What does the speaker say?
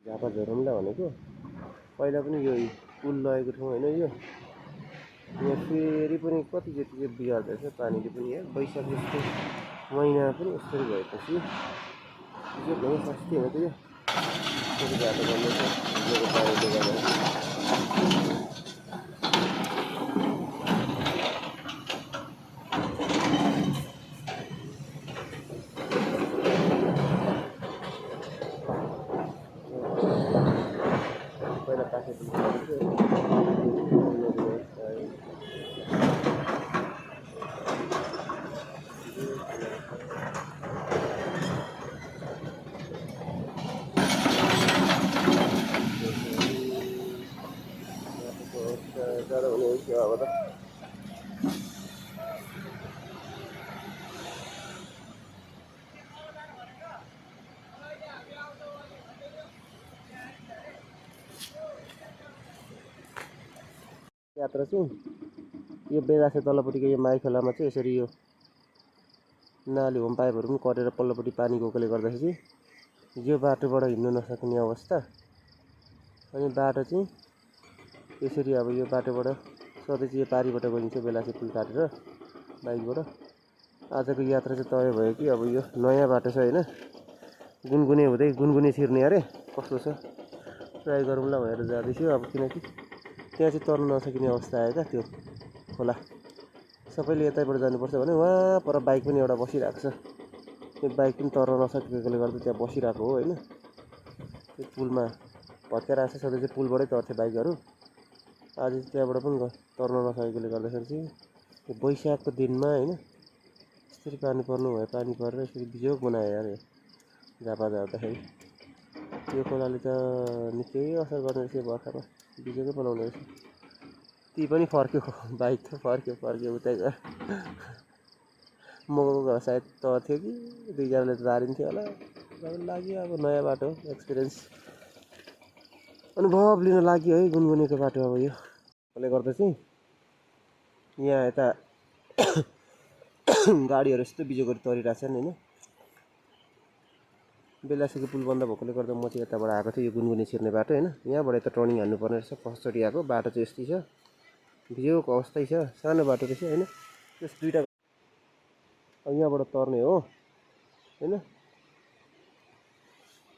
झापा झरमला भनेको पहिला पनि यो पुल लगेको ठाउँ होइन यो यहाँ फेरि पनि कति जति चाहिँ बिगार्दैछ पानीले पनि यहाँ वैशाख जस्तो महिना पनि यसरी भएपछि यो पनि सस्तै हो त यो यसरी बाटो बन्दैछ हिजोको पानीले गर्दा पहिला काठे ज्यादा हुने हो अब त यात्रा चाहिँ यो बेलासे तल्लोपट्टिको यो माई खोलामा चाहिँ यसरी यो नाली होम पाइपहरू पनि कटेर पल्लोपट्टि पानी गएकोले गर्दाखेरि यो बाटोबाट हिँड्नु नसक्ने अवस्था अनि बाटो चाहिँ यसरी अब यो बाटोबाट सधैँ चाहिँ यो पारीबाट गइन्छ बेलासे पुल काटेर बाइकबाट आजको यात्रा चाहिँ तय भयो कि अब यो नयाँ बाटो छ होइन गुनगुने हुँदै गुनगुने छिर्ने अरे कस्तो छ ट्राई गरौँला भनेर जाँदैछु अब किनकि त्यहाँ चाहिँ तर्नु नसकिने अवस्था आयो क्या त्यो खोला सबैले यतैबाट जानुपर्छ भने वहाँ पर बाइक पनि एउटा बसिरहेको छ त्यो बाइक पनि तर्न नसकेकोले गर्दा त्यहाँ बसिरहेको हो होइन त्यो पुलमा भत्काएर आएको छ सधैँ चाहिँ पुलबाटै तर्थ्यो बाइकहरू आज चाहिँ त्यहाँबाट पनि तर्न नसकेकोले गर्दाखेरि चाहिँ त्यो वैशाखको दिनमा होइन यसरी पानी पर्नु भयो पानी परेर यसरी बिजोग बनायो यार झापा जाँदाखेरि त्यो खोलाले त निकै असर गर्ने रहेछ बर्खामा बिजोगै बनाउने रहेछ ती पनि फर्क्यो बाइक त फर्क्यो उतै गयो मको सायद त थियो कि दुईजनाले त दारिन्थ्यो होला लाग्यो अब नयाँ बाटो एक्सपिरियन्स अनुभव लिन लाग्यो है गुनगुनेको बाटो अब यो त्यसले गर्दा चाहिँ यहाँ यता गाडीहरू यस्तो बिजो गरी तरिरहेको छन् होइन बेलासीको पुल बन्द भएकोले गर्दा म चाहिँ यताबाट आएको थिएँ यो गुनगुने छिर्ने बाटो होइन यहाँबाट यता टर्निङ हान्नुपर्ने रहेछ फर्स्टचोटि आएको बाटो चाहिँ यस्तै छ बिजोको अवस्थै छ सानो बाटो रहेछ होइन त्यस दुईवटा अब यहाँबाट तर्ने हो होइन